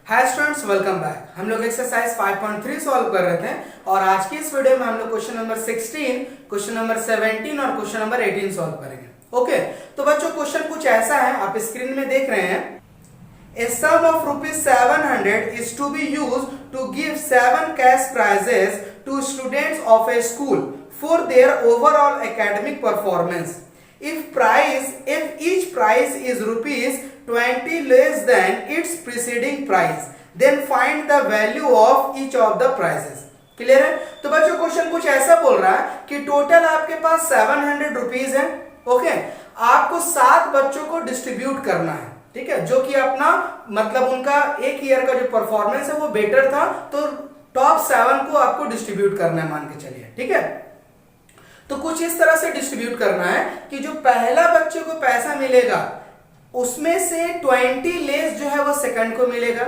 Hi students, welcome back. हम लोग exercise 5.3 solve कर रहे थे और आज की इस वीडियो में हम लोग क्वेश्चन नंबर 16, क्वेश्चन नंबर 17 और क्वेश्चन नंबर 18 सॉल्व करेंगे। ओके, तो बच्चों क्वेश्चन कुछ ऐसा है, आप स्क्रीन में देख रहे हैं। A sum of rupees 700 is to be used to give 7 cash prizes to students of a school for their overall academic performance. If each prize is rupees 20 less than its preceding prize, then find the value of each of the prizes. Clear है? तो बच्चों question कुछ ऐसा बोल रहा है कि total आपके पास 700 रुपीज है। ओके, आपको 7 बच्चों को डिस्ट्रीब्यूट करना है, ठीक है, जो कि अपना मतलब उनका एक ईयर का जो परफॉर्मेंस है वो बेटर था, तो टॉप 7 को आपको डिस्ट्रीब्यूट करना है, मान के चलिए। ठीक है, तो कुछ इस तरह से डिस्ट्रीब्यूट करना है कि जो पहला बच्चे को पैसा मिलेगा उसमें से 20 लेस जो है वो सेकंड को मिलेगा,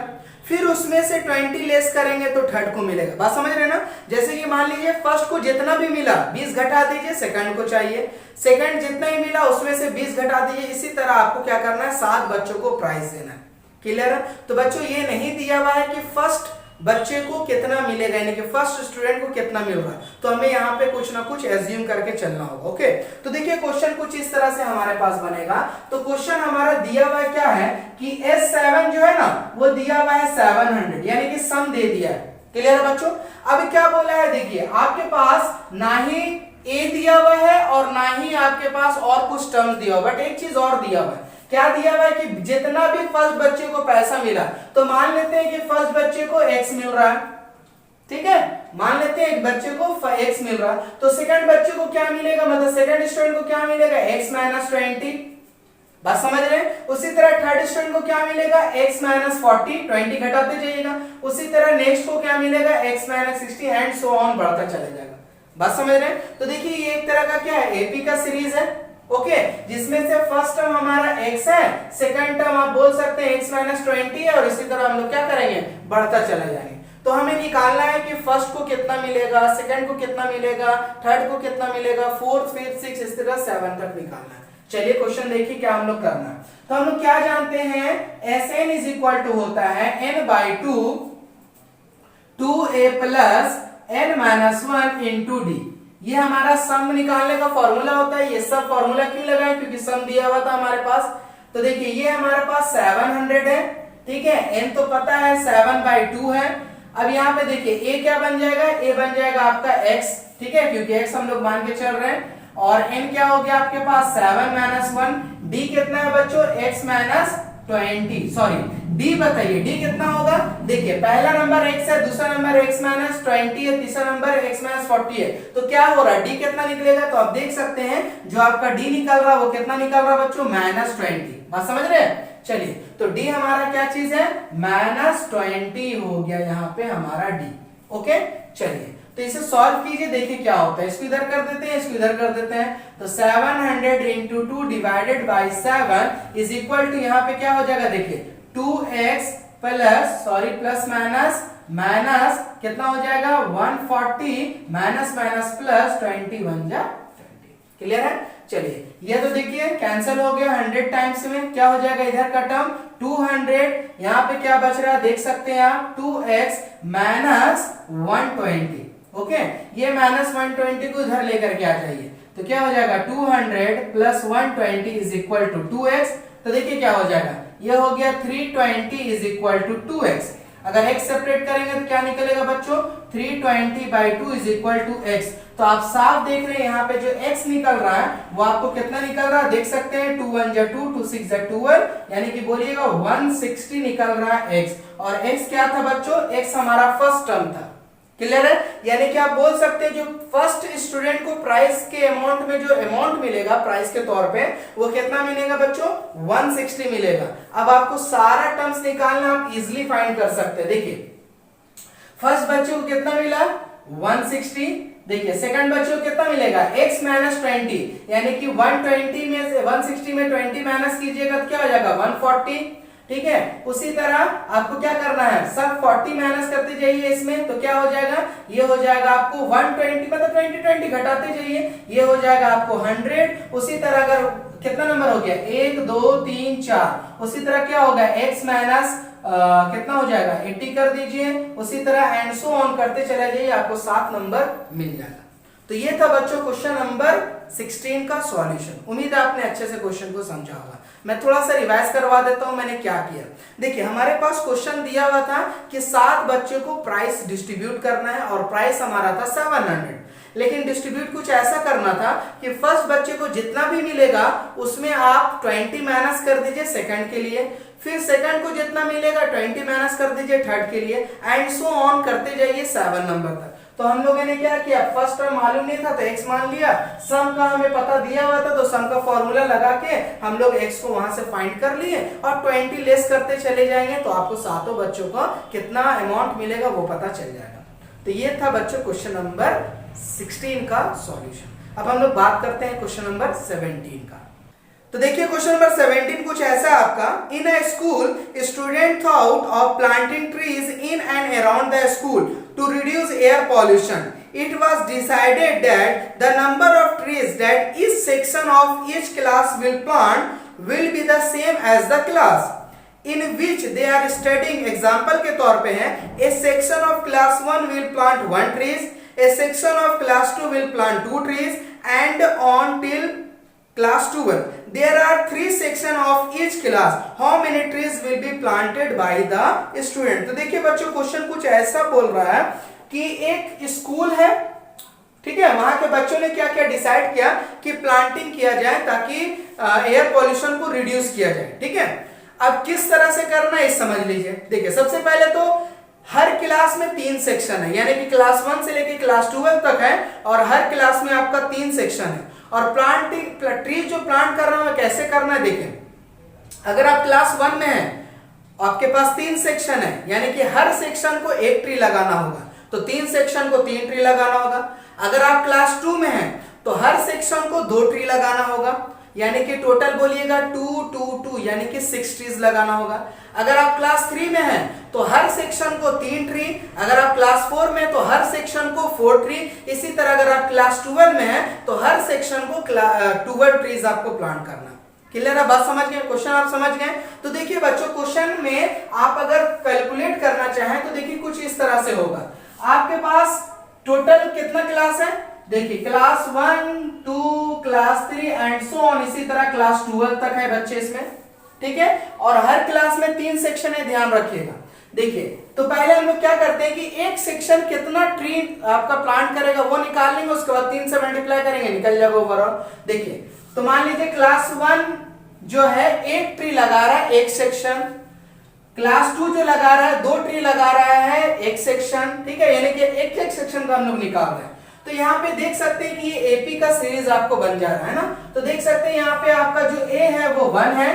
फिर उसमें से 20 लेस करेंगे तो थर्ड को मिलेगा। बात समझ रहे ना? जैसे कि मान लीजिए फर्स्ट को जितना भी मिला 20 घटा दीजिए, सेकंड को चाहिए, सेकंड जितना ही मिला उसमें से 20 घटा दीजिए। इसी तरह आपको क्या करना है, 7 बच्चों को प्राइज देना है। क्लियर है? तो बच्चों ये नहीं दिया हुआ है कि फर्स्ट बच्चे को कितना मिलेगा, यानी कि फर्स्ट स्टूडेंट को कितना मिल रहा है, तो हमें यहाँ पे कुछ ना कुछ एज्यूम करके चलना होगा। ओके, तो देखिए क्वेश्चन कुछ इस तरह से हमारे पास बनेगा। तो क्वेश्चन हमारा दिया हुआ क्या है कि S7 जो है ना वो दिया हुआ है 700, यानी कि सम दे दिया है। क्लियर है बच्चों? अब क्या बोला है, देखिए आपके पास ना ही ए दिया हुआ है और ना ही आपके पास और कुछ टर्म्स दिया हुआ, बट एक चीज और दिया हुआ है। क्या दिया हुआ है कि जितना भी फर्स्ट बच्चे को पैसा मिला, तो मान लेते हैं कि फर्स्ट बच्चे को x मिल रहा है, ठीक है, मान लेते हैं एक बच्चे को x मिल रहा है, तो सेकंड बच्चे को क्या मिलेगा, मतलब सेकंड स्टूडेंट को क्या मिलेगा, x माइनस 20। बात समझ रहे हैं? उसी तरह थर्ड स्टूडेंट को क्या मिलेगा, x माइनस 40, 20 घटाते जाइएगा। उसी तरह नेक्स्ट को क्या मिलेगा, x minus 60 and so on बढ़ता चला जाएगा। बात समझ रहे हैं? तो देखिए ये एक तरह का क्या है, एपी का सीरीज है। ओके, जिसमें से फर्स्ट टर्म हमारा x है, सेकंड टर्म आप बोल सकते हैं x माइनस 20 है, और इसी तरह हम लोग क्या करेंगे, बढ़ता चला जाएंगे। तो हमें निकालना है कि फर्स्ट को कितना मिलेगा, सेकंड को कितना मिलेगा, थर्ड को कितना मिलेगा, फोर्थ, फिफ्थ, सिक्स, इस तरह 7 तक निकालना है। चलिए क्वेश्चन देखिए क्या हम लोग करना है। तो हम लोग क्या जानते हैं, Sn इज इक्वल टू होता है n/2 2a plus n minus 1 into D. ये हमारा सम निकालने का फॉर्मूला होता है। ये सब फॉर्मूला क्यों लगाए, क्योंकि सम दिया हुआ था हमारे पास। तो देखिए ये हमारे पास 700 है, ठीक है, n तो पता है 7/2 है। अब यहाँ पे देखिए a क्या बन जाएगा, a बन जाएगा आपका x, ठीक है, क्योंकि x हम लोग मान के चल रहे हैं। और n क्या हो गया आपके पास 7 माइनस 1, d कितना है बच्चों, x माइनस 20, सॉरी d बताइए d कितना होगा। देखिए पहला नंबर x है, दूसरा नंबर x माइनस 20 है, तीसरा नंबर x माइनस 40 है, तो क्या हो रहा है, d कितना निकलेगा। तो आप देख सकते हैं जो आपका d निकल रहा है वो कितना निकल रहा है बच्चों, माइनस 20। बात समझ रहे हैं? चलिए, तो d हमारा क्या चीज है, माइनस 20 हो गया यहाँ पे हमारा d। ओके, चलिए तो इसे सॉल्व कीजिए, देखिए क्या होता है। इसको इधर कर देते हैं, इसको इधर कर देते हैं। तो 700 into 2 divided by 7 is equal to, यहाँ पे क्या हो जाएगा, देखिए 2x plus, sorry plus minus minus कितना हो जाएगा 140 माइनस माइनस प्लस 20 बन जा 20। क्लियर है? चलिए ये तो देखिए कैंसिल हो गया 100 टाइम्स में, क्या हो जाएगा इधर का टर्म 200, यहाँ पे क्या बच रहा है देख सकते हैं आप, 2x माइनस 120। ओके, ये माइनस 120 को इधर लेकर के आ जाइए, तो क्या हो जाएगा 200 plus 120 is equal to 2x। तो देखिए क्या हो जाएगा, ये हो गया 320 इज इक्वल टू 2x। अगर x सेपरेट करेंगे तो क्या निकलेगा बच्चों, 320/2 इज इक्वल टू x। तो आप साफ देख रहे हैं यहाँ पे जो x निकल रहा है वो आपको कितना निकल रहा है, देख सकते हैं 2 1 जा 2, 2 6 जा 12, यानी कि बोलिएगा 160 निकल रहा है x। और x क्या था बच्चों, x हमारा फर्स्ट टर्म था। क्लियर है? यानी कि आप बोल सकते हैं जो फर्स्ट स्टूडेंट को प्राइस के अमाउंट में जो अमाउंट मिलेगा प्राइस के तौर पे, वो कितना मिलेगा बच्चों, 160 मिलेगा। अब आपको सारा टर्म्स निकालना आप इजीली फाइंड कर सकते हैं। देखिए फर्स्ट बच्चे को कितना मिला 160, देखिए सेकंड बच्चे को कितना मिलेगा x माइनस 20, यानी कि 120 में से 160 में 20 माइनस कीजिएगा तो क्या हो जाएगा 140। ठीक है, उसी तरह आपको क्या करना है, सब 40 माइनस करते जाइए इसमें, तो क्या हो जाएगा, ये हो जाएगा आपको 120, मतलब 20 घटाते जाइए, ये हो जाएगा आपको 100। उसी तरह अगर कितना नंबर हो गया 1 2 3 4, उसी तरह क्या होगा x माइनस कितना हो जाएगा 80 कर दीजिए, उसी तरह एंड सो ऑन करते चले जाइए, आपको 7 नंबर मिल जाएगा। तो ये था बच्चों क्वेश्चन नंबर 16 का सॉल्यूशन। उम्मीद है आपने अच्छे से क्वेश्चन को समझा होगा। मैं थोड़ा सा रिवाइज करवा देता हूं मैंने क्या किया। देखिए हमारे पास क्वेश्चन दिया हुआ था कि 7 बच्चों को प्राइस डिस्ट्रीब्यूट करना है और प्राइस हमारा था 700, लेकिन डिस्ट्रीब्यूट कुछ ऐसा करना था कि फर्स्ट बच्चे को जितना भी मिलेगा उसमें आप 20 माइनस कर दीजिए सेकंड के लिए, फिर सेकंड को जितना मिलेगा 20 माइनस कर दीजिए थर्ड के लिए, एंड सो ऑन करते जाइए 7 नंबर तक। तो हम लोगों ने क्या किया, फर्स्ट टर्म मालूम नहीं था तो x मान लिया, सम का हमें पता दिया हुआ था तो सम का फॉर्मूला लगा के हम लोग x को वहां से फाइंड कर लिए और 20 लेस करते चले जाएंगे तो आपको सातों बच्चों को कितना अमाउंट मिलेगा वो पता चल जाएगा। तो ये था बच्चों क्वेश्चन नंबर 16 का सॉल्यूशन। अब हम लोग बात करते हैं क्वेश्चन नंबर 17 का। तो देखिए क्वेश्चन नंबर 17 कुछ ऐसा है आपका, in a school student thought of planting trees in and around the school to reduce air pollution. It was decided that the number of trees that each section of each class will plant will be the same as the class in which they are studying. Example के तौर पे है, a section of class 1 will plant 1 trees, a section of class 2 will plant 2 trees, and on till class 12. There are 3 sections of each class. How many trees will be planted by the student? तो देखिए बच्चों question कुछ ऐसा बोल रहा है कि एक स्कूल है, ठीक है, वहां के बच्चों ने क्या क्या डिसाइड किया कि प्लांटिंग किया जाए ताकि एयर पॉल्यूशन को रिड्यूस किया जाए। ठीक है, अब किस तरह से करना है समझ लीजिए। देखिए सबसे पहले तो हर क्लास में 3 सेक्शन है, यानी कि क्लास 1 से लेकर क्लास 12 तक है और हर क्लास में आपका 3 सेक्शन है। और प्लांटिंग ट्री जो प्लांट कर रहा हूं कैसे करना है, देखिए अगर आप क्लास 1 में हैं आपके पास 3 सेक्शन है, यानी कि हर सेक्शन को 1 ट्री लगाना होगा, तो 3 सेक्शन को 3 ट्री लगाना होगा। अगर आप क्लास 2 में हैं तो हर सेक्शन को 2 ट्री लगाना होगा, यानी कि टोटल बोलिएगा 2 2 2 यानी कि 6 ट्रीज लगाना होगा। अगर आप क्लास 3 में हैं तो हर सेक्शन को 3 ट्री, अगर आप क्लास 4 में तो हर सेक्शन को 4 ट्री, इसी तरह अगर आप क्लास 12 में हैं तो हर सेक्शन को 12 ट्रीज आपको प्लांट करना। क्लियर है, बात समझ गए, क्वेश्चन आप समझ गए। तो देखिए बच्चों क्वेश्चन में आप अगर कैलकुलेट करना चाहें तो देखिए कुछ इस तरह से होगा, आपके पास टोटल कितना क्लास है, देखिए class 1 2 class 3 and so on, इसी तरह क्लास 12 तक है बच्चे इसमें। ठीक है, और हर क्लास में 3 सेक्शन है, ध्यान रखिएगा। देखिए तो पहले हम लोग क्या करते हैं कि एक सेक्शन कितना ट्री आपका प्लांट करेगा वो निकाल लेंगे, उसके बाद 3 से मल्टीप्लाई करेंगे, निकल जाएगा ओवरऑल। देखिए तो मान लीजिए क्लास 1 जो है 1 ट्री लगा रहा है एक सेक्शन, क्लास 2 जो लगा रहा है 2 ट्री लगा रहा है एक सेक्शन। ठीक है, यानी कि एक एक सेक्शन का हम लोग निकाल रहे हैं। तो यहाँ पे देख सकते हैं कि ये एपी का सीरीज आपको बन जा रहा है ना, तो देख सकते हैं यहाँ पे आपका जो ए है वो 1 है,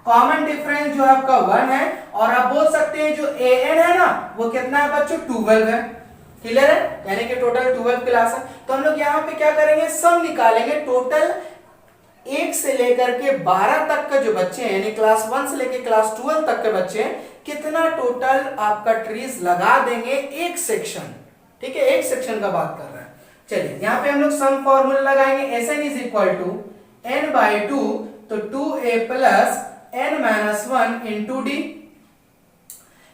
कॉमन डिफरेंस जो आपका 1 है, और आप बोल सकते हैं जो ए एन है ना वो कितना है बच्चों 12 है। क्लियर है, यानी कि टोटल 12 क्लास है। तो हम लोग यहाँ पे क्या करेंगे, सम निकालेंगे, टोटल 1 से लेकर के 12 तक का जो बच्चे हैं, यानी क्लास 1 से लेकर क्लास 12 तक के बच्चे कितना टोटल आपका ट्रीज लगा देंगे एक सेक्शन। ठीक है, एक सेक्शन का बात कर रहे हैं। चलिए यहाँ पे हम लोग सम फॉर्मूला लगाएंगे, Sn is equal to n by 2, तो 2a plus n minus 1 into D.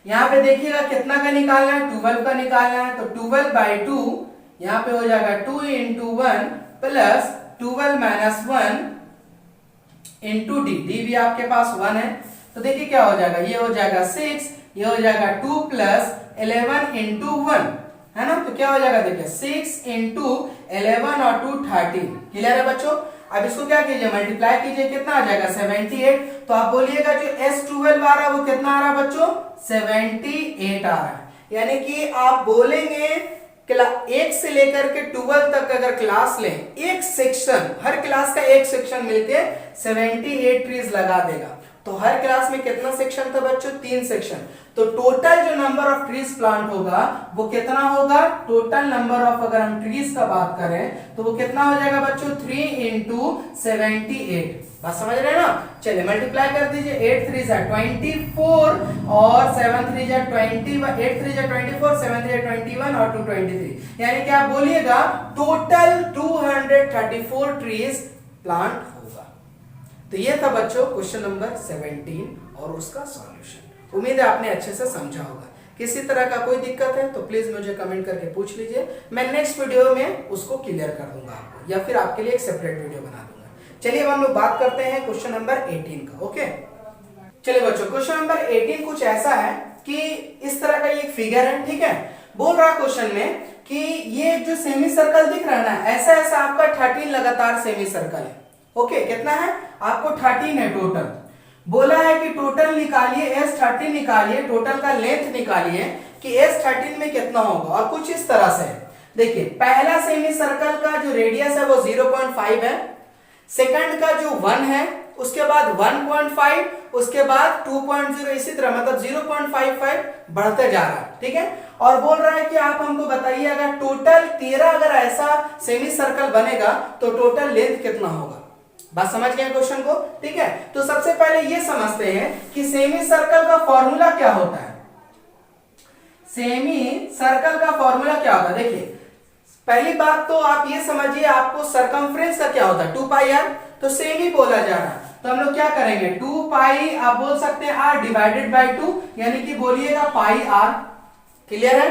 यहाँ पे देखिएगा कितना का निकालना है, 12 का निकालना है, तो 12 बाई 2 यहाँ पे हो जाएगा 2 into 1 plus 12 minus 1 into D, D भी आपके पास 1 है। तो देखिए क्या हो जाएगा, ये हो जाएगा 6, ये हो जाएगा 2 प्लस 11 इंटू 1 है ना, तो क्या हो जाएगा देखिए 6 इंटू 11 और 2 13। क्लियर है बच्चों, अब इसको क्या कीजिए मल्टीप्लाई कीजिए, कितना आ जाएगा 78। तो आप बोलिएगा जो S12 आ रहा है वो कितना आ रहा है बच्चों 78 आ रहा है, यानी कि आप बोलेंगे 1 से लेकर के 12 तक अगर क्लास लें, एक सेक्शन, हर क्लास का एक सेक्शन मिलके 78 ट्रीज लगा देगा। तो हर क्लास में कितना सेक्शन था बच्चों 3 सेक्शन, तो टोटल जो नंबर ऑफ ट्रीज प्लांट होगा वो कितना होगा, टोटल नंबर ऑफ अगर हम ट्रीज का बात करें तो वो कितना हो जाएगा बच्चों 3 इंटू 78। बात समझ रहे हैं ना, चलिए मल्टीप्लाई कर दीजिए, 8 3 जा 24 और 7 3 जा 20, 8 3 जा 24, 7 3 जा 21 और 2 23, यानी कि आप बोलिएगा टोटल 234 ट्रीज प्लांट होगा। तो ये था बच्चों क्वेश्चन नंबर 17 और उसका सॉल्यूशन। उम्मीद है आपने अच्छे से समझा होगा। किसी तरह का कोई दिक्कत है तो प्लीज मुझे कमेंट करके पूछ लीजिए, मैं नेक्स्ट वीडियो में उसको क्लियर कर दूंगा आपको, या फिर आपके लिए एक सेपरेट वीडियो बना दूंगा। चलिए अब हम लोग बात करते हैं क्वेश्चन नंबर 18 का। ओके चलिए बच्चों, क्वेश्चन नंबर 18 कुछ ऐसा है कि इस तरह का ये एक फिगर है, ठीक है। बोल रहा क्वेश्चन में कि ये जो सेमी सर्कल दिख रहा है ना, ऐसा ऐसा आपका 13 लगातार सेमी सर्कल है। ओके कितना है आपको 13 है टोटल। बोला है कि टोटल निकालिए, S13 निकालिए, टोटल का लेंथ निकालिए कि S13 में कितना होगा। और कुछ इस तरह से देखिए, पहला सेमी सर्कल का जो रेडियस है वो 0.5 है, सेकंड का जो 1 है, उसके बाद 1.5, उसके बाद 2.0, इसी तरह मतलब 0.55 बढ़ते जा रहा है, ठीक है। और बोल रहा है कि आप हमको बताइए अगर टोटल 13 अगर ऐसा सेमी सर्कल बनेगा तो टोटल लेंथ कितना होगा। बात समझ गए क्वेश्चन को, ठीक है। तो सबसे पहले ये समझते हैं कि सेमी सर्कल का फॉर्मूला क्या होता है। सेमी सर्कल का फॉर्मूला क्या होता है, देखिए पहली बात तो आप ये समझिए आपको सरकमफ्रेंस का क्या होता है 2πr, तो सेमी बोला जा रहा है तो हम लोग क्या करेंगे 2π आप बोल सकते हैं r डिवाइडेड बाय 2, यानी कि बोलिएगा पाई r। क्लियर है।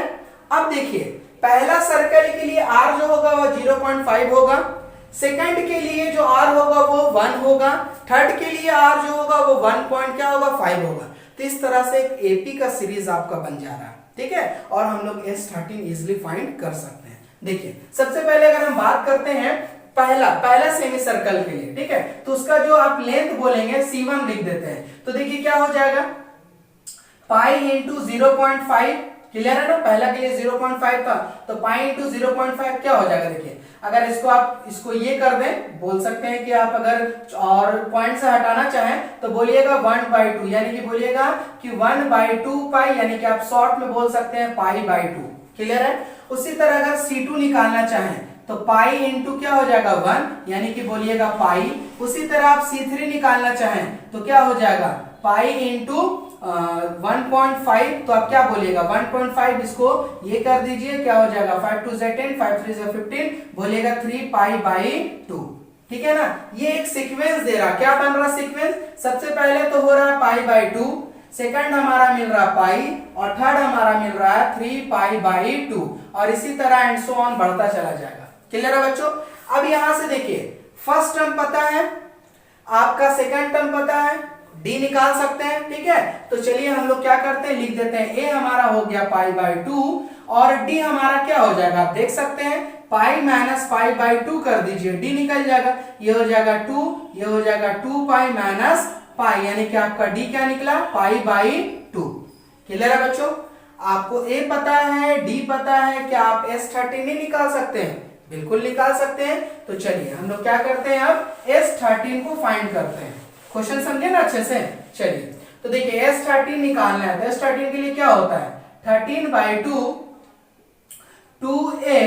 अब देखिए पहला सर्कल के लिए r जो होगा वो 0.5 होगा, सेकंड के लिए जो r होगा वो 1 होगा, थर्ड के लिए r जो होगा वो 1 पॉइंट क्या होगा 5 होगा। तो इस तरह से एक एपी का सीरीज आपका बन जा रहा है, ठीक है। और हम लोग S13 इजिली फाइंड कर सकते हैं। देखिए सबसे पहले अगर हम बात करते हैं पहला सेमी सर्कल के लिए, ठीक है, तो उसका जो आप लेंथ बोलेंगे C1 लिख देते हैं। तो देखिए क्या हो जाएगा पाई इंटू 0.5, क्लियर है ना। पहला के लिए 0.5 था तो पाई इंटू 0.5 क्या हो जाएगा। देखिए अगर इसको आप इसको ये कर दें, बोल सकते हैं कि आप अगर और पॉइंट से हटाना चाहें तो बोलिएगा 1/2, यानी कि बोलिएगा कि 1/2 पाई, यानी कि आप शॉर्ट में बोल सकते हैं पाई/2। क्लियर है। उसी तरह अगर C2 निकालना चाहें तो पाई इंटू क्या हो जाएगा 1, यानी कि बोलिएगा पाई। उसी तरह आप C3 निकालना चाहें तो क्या हो जाएगा पाई इंटू 1.5, तो आप क्या बोलिएगा 1.5, इसको ये कर दीजिए क्या हो जाएगा 5 2 10, 5 3 15, बोलिएगा 3π/2, ठीक है ना। ये एक सीक्वेंस दे रहा, क्या बन रहा सीक्वेंस, सबसे पहले तो हो रहा है पाई/2, सेकंड हमारा मिल रहा पाई, और थर्ड हमारा मिल रहा है 3π/2, और इसी तरह एंड सो ऑन बढ़ता चला जाएगा। क्लियर है बच्चों। अब यहां से देखिए फर्स्ट टर्म पता है आपका, सेकंड टर्म पता है, डी निकाल सकते हैं, ठीक है। तो चलिए हम लोग क्या करते हैं लिख देते हैं, ए हमारा हो गया पाई/2 और डी हमारा क्या हो जाएगा आप देख सकते हैं पाई माइनस पाई/2 कर दीजिए, डी निकल जाएगा, ये हो जाएगा 2, ये हो जाएगा 2π माइनस पाई, यानी कि आपका डी क्या निकला पाई/2। क्लियर है बच्चों। आपको ए पता है, डी पता है, क्या आप S13 नहीं निकाल सकते हैं, बिल्कुल निकाल सकते हैं। तो चलिए हम लोग क्या करते हैं अब S13 को फाइंड करते हैं। क्वेश्चन समझे ना अच्छे से। चलिए तो देखिए S13 निकालना है तो S13 के लिए क्या होता है 13/2 2a,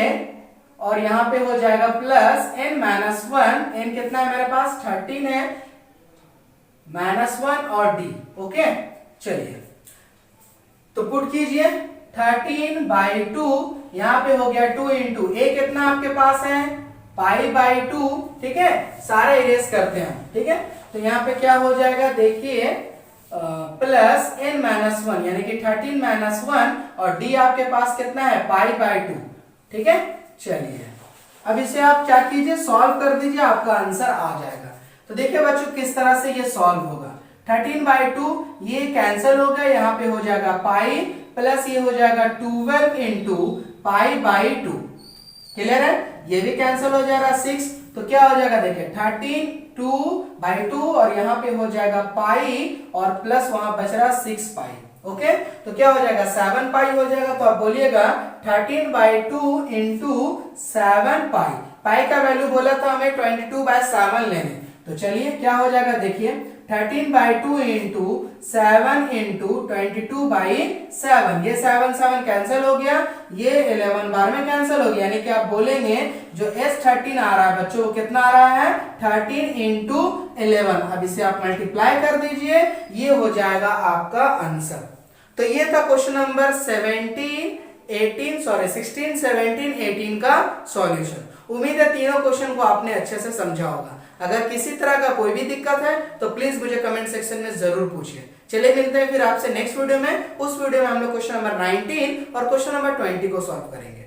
और यहां पे हो जाएगा प्लस n-1, n कितना है मेरे पास 13 है, -1 और d। ओके चलिए तो पुट कीजिए 13/2, यहां पे हो गया 2 इंटू a कितना आपके पास है पाई/2, ठीक है। सारे इरेज करते हैं, ठीक है। तो यहाँ पे क्या हो जाएगा देखिए प्लस n-1, यानी कि 13-1, और d आपके पास कितना है पाई/2, ठीक है। चलिए अब इसे आप क्या कीजिए सॉल्व कर दीजिए, आपका आंसर आ जाएगा। तो देखिए बच्चों किस तरह से ये सॉल्व होगा, 13/2 ये कैंसिल हो गया, यहाँ पे हो जाएगा पाई, प्लस ये हो जाएगा 12 इंटू पाई/2। क्लियर है, ये भी कैंसिल हो जाएगा 6, तो क्या हो जाएगा देखिए 13/2 और यहाँ पे हो जाएगा पाई और प्लस वहां बच रहा 6π। ओके तो क्या हो जाएगा 7π हो जाएगा। तो आप बोलिएगा 13/2 इंटू 7π, पाई का वैल्यू बोला था हमें 22/7 लेने, तो चलिए क्या हो जाएगा देखिए 13/2 इंटू 7 इंटू 22/7, ये 7 कैंसिल हो गया, ये 11 बार में कैंसिल हो गया, यानी कि आप बोलेंगे जो S13 आ रहा है बच्चों कितना आ रहा है 13 इंटू 11। अब इसे आप मल्टीप्लाई कर दीजिए, ये हो जाएगा आपका आंसर। तो ये था क्वेश्चन नंबर 16, 17, 18 का सॉल्यूशन। उम्मीद है तीनों क्वेश्चन को आपने अच्छे से समझा होगा। अगर किसी तरह का कोई भी दिक्कत है तो प्लीज मुझे कमेंट सेक्शन में जरूर पूछिए। चलिए मिलते हैं फिर आपसे नेक्स्ट वीडियो में। उस वीडियो में हम लोग क्वेश्चन नंबर 19 और क्वेश्चन नंबर 20 को सॉल्व करेंगे।